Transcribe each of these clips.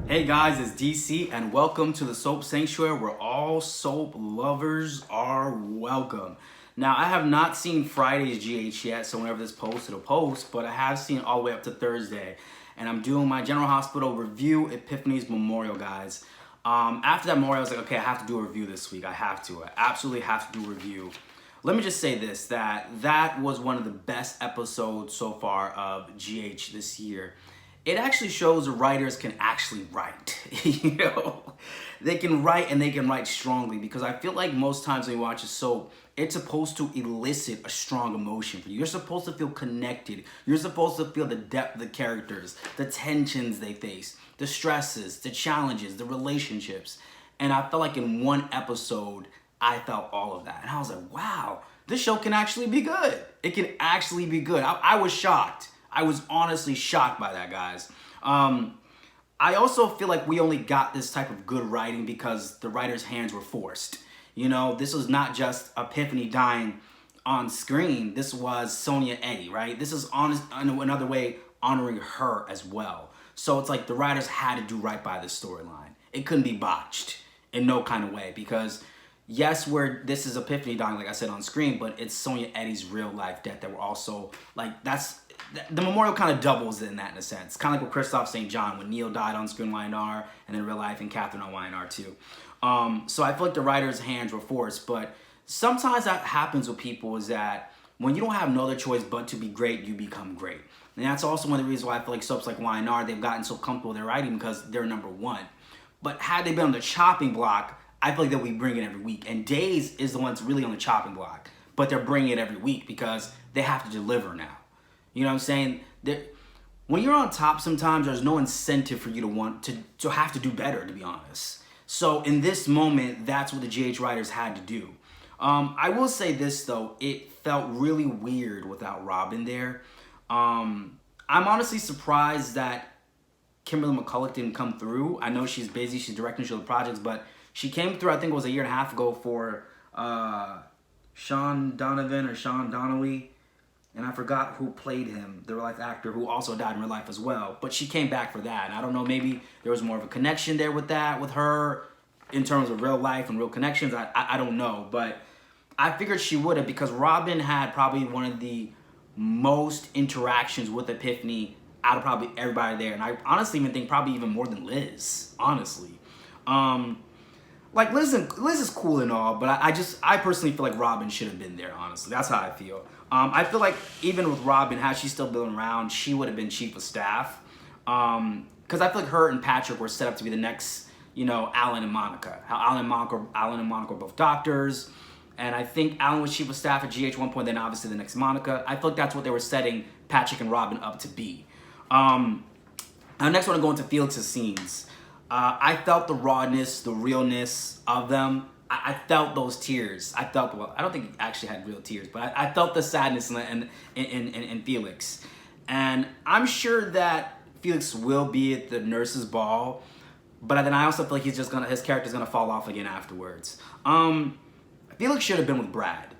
Hey guys, it's DC and welcome to the Soap Sanctuary where all soap lovers are welcome. Now, I have not seen Friday's GH yet, so whenever this post, it'll post, but I have seen all the way up to Thursday. And I'm doing my General Hospital review, Epiphany's Memorial, guys. After that memorial, I was like, okay, I have to do a review this week. I absolutely have to do a review. Let me just say this, that was one of the best episodes so far of GH this year. It actually shows the writers can actually write, you know? They can write and they can write strongly, because I feel like most times when you watch a soap, it's supposed to elicit a strong emotion for you. You're supposed to feel connected. You're supposed to feel the depth of the characters, the tensions they face, the stresses, the challenges, the relationships. And I felt like in one episode, I felt all of that. And I was like, wow, this show can actually be good. It can actually be good. I was shocked. I was honestly shocked by that, guys. I also feel like we only got this type of good writing because the writer's hands were forced. You know, this was not just Epiphany dying on screen. This was Sonia Eddy, right? This is another way honoring her as well. So it's like the writers had to do right by this storyline. It couldn't be botched in no kind of way, because yes, this is Epiphany dying, like I said, on screen, but it's Sonia Eddy's real life death that we're also, like, the memorial kind of doubles in that, in a sense. Kind of like with Kristoff St. John, when Neil died on screen YNR, and in real life, and Catherine on YNR too. So I feel like the writer's hands were forced, but sometimes that happens with people, is that when you don't have no other choice but to be great, you become great. And that's also one of the reasons why I feel like soaps like YNR, they've gotten so comfortable with their writing, because they're #1. But had they been on the chopping block, I feel like they'll be bringing it every week. And Days is the one that's really on the chopping block, but they're bringing it every week because they have to deliver now. You know what I'm saying? When you're on top, sometimes there's no incentive for you to want to have to do better, to be honest. So in this moment, that's what the GH writers had to do. I will say this, though. It felt really weird without Robin there. I'm honestly surprised that Kimberly McCulloch didn't come through. I know she's busy. She's directing show projects, but she came through, I think it was a year and a half ago, for Sean Donovan or Sean Donnelly. And I forgot who played him, the real-life actor who also died in real life as well. But she came back for that. And I don't know, maybe there was more of a connection there with her, in terms of real life and real connections. I don't know. But I figured she would have, because Robin had probably one of the most interactions with Epiphany out of probably everybody there. And I honestly even think probably even more than Liz, honestly. Like, Liz is cool and all, but I personally feel like Robin should have been there, honestly. That's how I feel. I feel like even with Robin, had she still been around, she would have been chief of staff. Because I feel like her and Patrick were set up to be the next, you know, Alan and Monica. How Alan and Monica were both doctors. And I think Alan was chief of staff at GH one point, then obviously the next Monica. I feel like that's what they were setting Patrick and Robin up to be. Now next I want to go into Felix's scenes. I felt the rawness, the realness of them. I felt those tears. I don't think he actually had real tears, but I felt the sadness in Felix. And I'm sure that Felix will be at the nurse's ball, but then I also feel like his character's gonna fall off again afterwards. Felix should have been with Brad.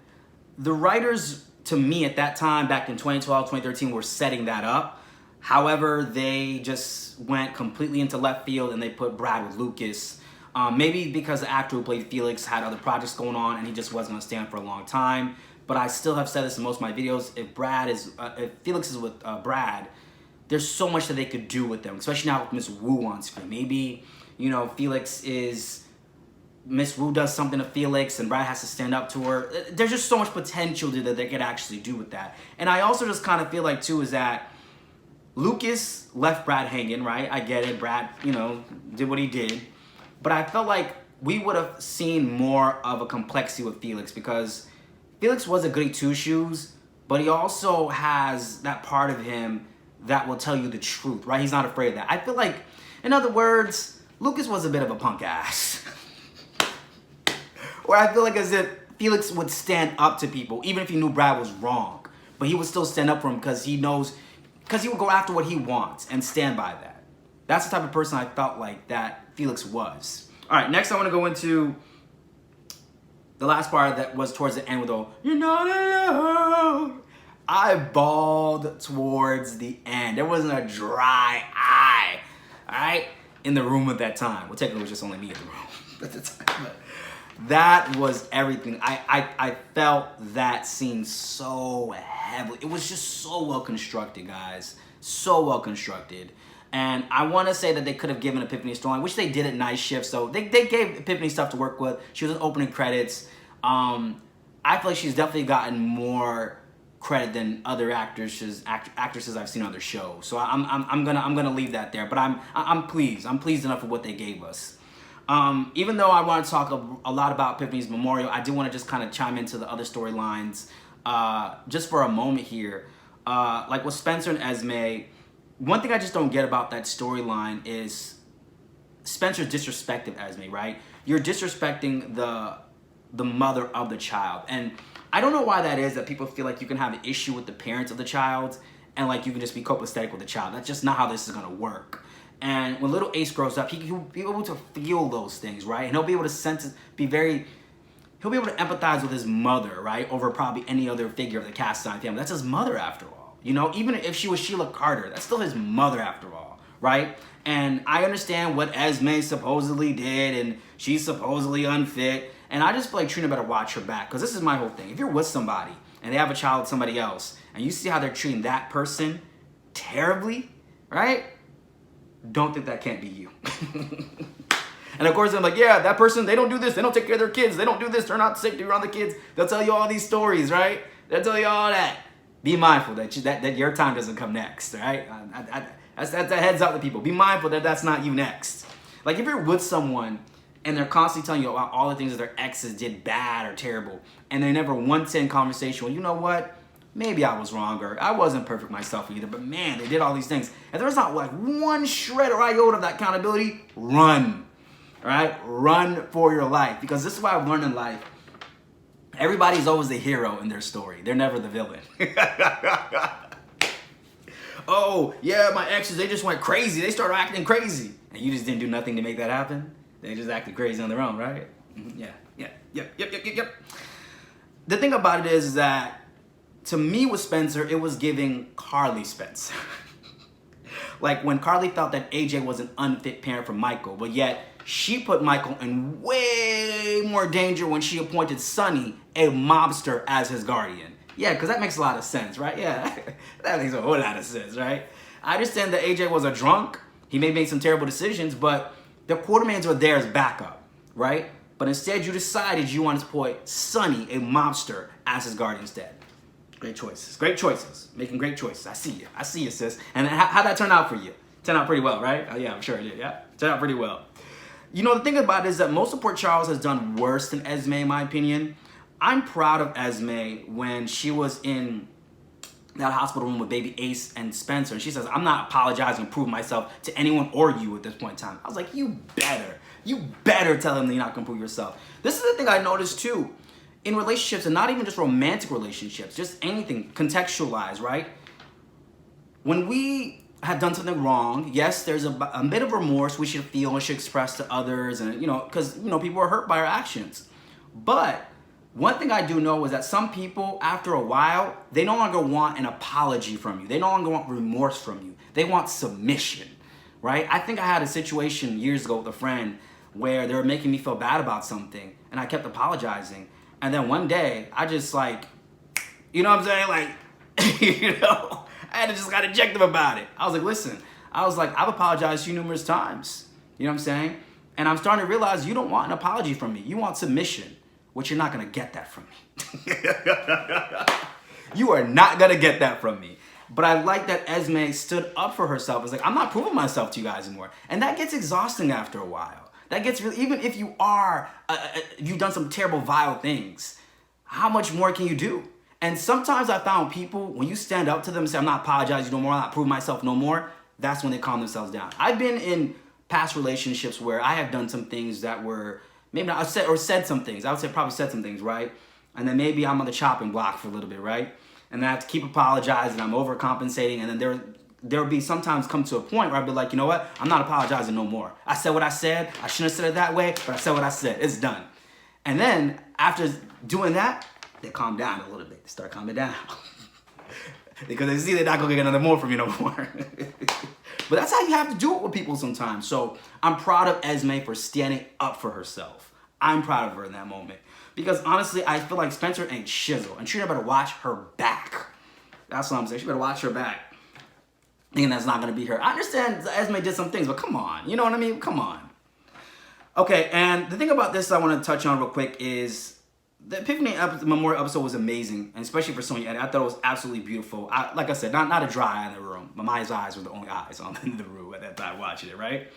The writers, to me, at that time, back in 2012, 2013, were setting that up. However, they just went completely into left field and they put Brad with Lucas. Maybe because the actor who played Felix had other projects going on and he just wasn't going to stand for a long time. But I still have said this in most of my videos. If Felix is with Brad, there's so much that they could do with them, especially now with Miss Wu on screen. Maybe, you know, Miss Wu does something to Felix and Brad has to stand up to her. There's just so much potential that they could actually do with that. And I also just kind of feel like, too, is that Lucas left Brad hanging, right? I get it. Brad, you know, did what he did. But I felt like we would have seen more of a complexity with Felix, because Felix was a goody two-shoes, but he also has that part of him that will tell you the truth, right? He's not afraid of that. I feel like, in other words, Lucas was a bit of a punk ass. Where I feel like as if Felix would stand up to people, even if he knew Brad was wrong. But he would still stand up for him because he knows, because he would go after what he wants and stand by that. That's the type of person I felt like that Felix was. All right, next I want to go into the last part that was towards the end with the, "You're not alone." I bawled towards the end. There wasn't a dry eye. All right? in the room at that time. Well, technically, it was just only me in the room at the time. But that was everything. I felt that scene so heavily. It was just so well constructed, guys. So well constructed. And I want to say that they could have given Epiphany a storyline, which they did at night shift. So they gave Epiphany stuff to work with. She was in opening credits. I feel like she's definitely gotten more credit than other actresses I've seen on their shows. So I'm gonna leave that there. But I'm pleased. I'm pleased enough with what they gave us. Even though I want to talk a lot about Epiphany's memorial, I do want to just kind of chime into the other storylines just for a moment here. Like with Spencer and Esme, one thing I just don't get about that storyline is Spencer's disrespecting Esme, right? You're disrespecting the mother of the child. And I don't know why that is, that people feel like you can have an issue with the parents of the child and like you can just be copacetic with the child. That's just not how this is going to work. And when little Ace grows up, he'll be able to feel those things, right? And he'll be able to he'll be able to empathize with his mother, right? Over probably any other figure of the cast iron family. That's his mother after all. You know, even if she was Sheila Carter, that's still his mother after all, right? And I understand what Esme supposedly did, and she's supposedly unfit. And I just feel like Trina better watch her back, because this is my whole thing. If you're with somebody and they have a child with somebody else, and you see how they're treating that person terribly, right? Don't think that can't be you. And of course, I'm like, yeah, that person, they don't do this. They don't take care of their kids. They don't do this. They're not safe to be around the kids. They'll tell you all these stories, right? They'll tell you all that. Be mindful that your time doesn't come next, right? That's a heads up to people. Be mindful that that's not you next. Like if you're with someone and they're constantly telling you about all the things that their exes did bad or terrible, and they never once in conversation, well, you know what? Maybe I was wrong, or I wasn't perfect myself either, but man, they did all these things. If there's not like one shred or iota of that accountability, run. All right? Run for your life. Because this is what I've learned in life. Everybody's always the hero in their story. They're never the villain. Oh, yeah, my exes, they just went crazy. They started acting crazy. And you just didn't do nothing to make that happen? They just acted crazy on their own, right? Yep. The thing about it is that, to me with Spencer, it was giving Carly Spencer. Like when Carly felt that AJ was an unfit parent for Michael, but yet she put Michael in way more danger when she appointed Sonny, a mobster, as his guardian. Yeah, because that makes a lot of sense, right? Yeah, that makes a whole lot of sense, right? I understand that AJ was a drunk. He may make some terrible decisions, but the Quartermains were there as backup, right? But instead, you decided you wanted to appoint Sonny, a mobster, as his guardian instead. Great choices. Great choices. Making great choices. I see you. I see you, sis. And how'd that turn out for you? Turned out pretty well, right? Oh, yeah, I'm sure it did. Yeah, turned out pretty well. You know, the thing about it is that most of Port Charles has done worse than Esme, in my opinion. I'm proud of Esme when she was in that hospital room with baby Ace and Spencer. And she says, I'm not apologizing to prove myself to anyone or you at this point in time. I was like, you better tell them that you're not going to prove yourself. This is the thing I noticed too. In relationships, and not even just romantic relationships, just anything, contextualized, right? When we have done something wrong, yes, there's a bit of remorse we should feel and should express to others, and because people are hurt by our actions. But one thing I do know is that some people, after a while, they no longer want an apology from you. They no longer want remorse from you. They want submission, right? I think I had a situation years ago with a friend where they were making me feel bad about something, and I kept apologizing. And then one day, I just like, you know what I'm saying? Like, I had to just got eject them about it. I was like, listen, I've apologized to you numerous times. You know what I'm saying? And I'm starting to realize you don't want an apology from me. You want submission, which you're not going to get that from me. You are not going to get that from me. But I like that Esme stood up for herself. It's like, I'm not proving myself to you guys anymore. And that gets exhausting after a while. That gets really, even if you are, you've done some terrible, vile things, how much more can you do? And sometimes I found people, when you stand up to them and say, I'm not apologizing no more, I'm not proving myself no more, that's when they calm themselves down. I've been in past relationships where I have done some things that were, maybe not, said some things. I would say probably said some things, right? And then maybe I'm on the chopping block for a little bit, right? And I have to keep apologizing, I'm overcompensating, and then there'll be sometimes come to a point where I'll be like, you know what? I'm not apologizing no more. I said what I said. I shouldn't have said it that way, but I said what I said. It's done. And then after doing that, they calm down a little bit. They start calming down. Because they see they're not going to get another more from you no more. But that's how you have to do it with people sometimes. So I'm proud of Esme for standing up for herself. I'm proud of her in that moment. Because honestly, I feel like Spencer ain't shizzle. And she better watch her back. That's what I'm saying. She better watch her back. Thinking that's not going to be her. I understand Esme did some things, but come on. You know what I mean? Come on. Okay, and the thing about this I want to touch on real quick is the Epiphany Memorial episode was amazing, and especially for Sonya. I thought it was absolutely beautiful. Like I said, not a dry eye in the room, but my eyes were the only eyes on in the room at that time watching it, right?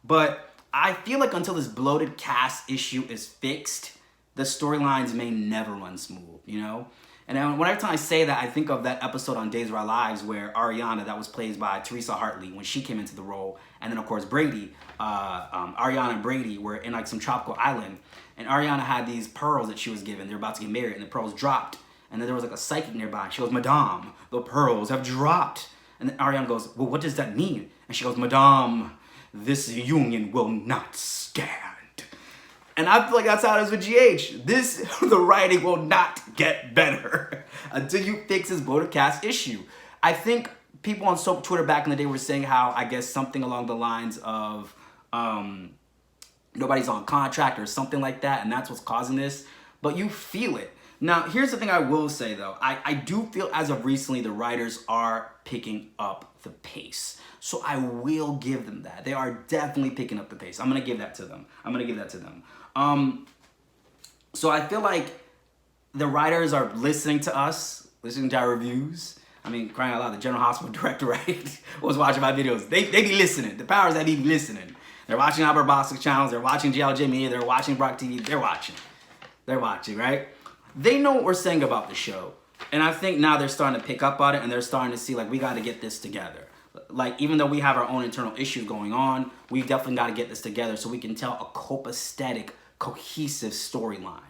But I feel like until this bloated cast issue is fixed, the storylines may never run smooth, you know? And then whenever time I say that, I think of that episode on Days of Our Lives where Ariana, that was played by Teresa Hartley, when she came into the role, and then of course Brady, Ariana and Brady were in like some tropical island, and Ariana had these pearls that she was given. They were about to get married, and the pearls dropped, and then there was like a psychic nearby. She goes, "Madame, the pearls have dropped." And then Ariana goes, "Well, what does that mean?" And she goes, "Madame, this union will not stand." And I feel like that's how it is with GH. The writing will not get better until you fix this bloated cast issue. I think people on Soap Twitter back in the day were saying how, I guess, something along the lines of nobody's on contract or something like that, and that's what's causing this. But you feel it. Now, here's the thing I will say, though. I do feel as of recently the writers are picking up the pace. So I will give them that. They are definitely picking up the pace. I'm going to give that to them. So I feel like the writers are listening to us, listening to our reviews. I mean, crying out loud, the General Hospital director, right, was watching my videos. They be listening. The powers that be listening. They're watching our Bostic channels. They're watching GLJ Media. They're watching BrockTv. They're watching, right? They know what we're saying about the show. And I think now they're starting to pick up on it, and they're starting to see, like, we got to get this together. Like, even though we have our own internal issues going on, we definitely got to get this together so we can tell a copacetic, cohesive storyline.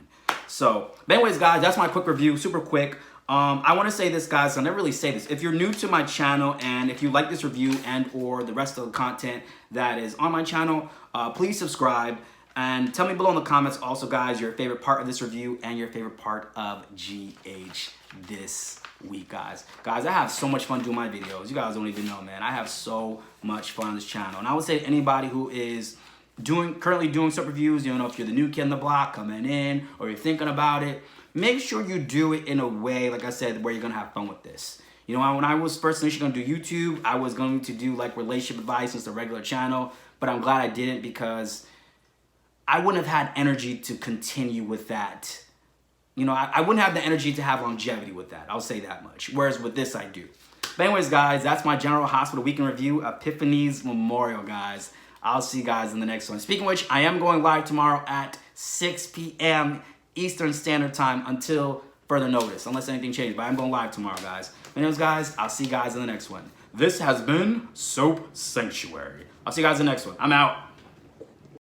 So, but anyways, guys, that's my quick review, super quick. I want to say this, guys, I never really say this. If you're new to my channel and if you like this review and or the rest of the content that is on my channel, please subscribe. And tell me below in the comments also, guys, your favorite part of this review and your favorite part of GH this week, guys. Guys, I have so much fun doing my videos. You guys don't even know, man. I have so much fun on this channel. And I would say to anybody who is currently doing sub reviews, you know, if you're the new kid on the block coming in or you're thinking about it, make sure you do it in a way, like I said, where you're going to have fun with this. You know, when I was first initially going to do YouTube, I was going to do like relationship advice as a regular channel, but I'm glad I didn't because I wouldn't have had energy to continue with that. You know, I wouldn't have the energy to have longevity with that. I'll say that much. Whereas with this, I do. But anyways, guys, that's my General Hospital Weekend Review, Epiphany's Memorial, guys. I'll see you guys in the next one. Speaking of which, I am going live tomorrow at 6 p.m. Eastern Standard Time until further notice, unless anything changes. But I'm going live tomorrow, guys. Anyways, guys, I'll see you guys in the next one. This has been Soap Sanctuary. I'll see you guys in the next one. I'm out.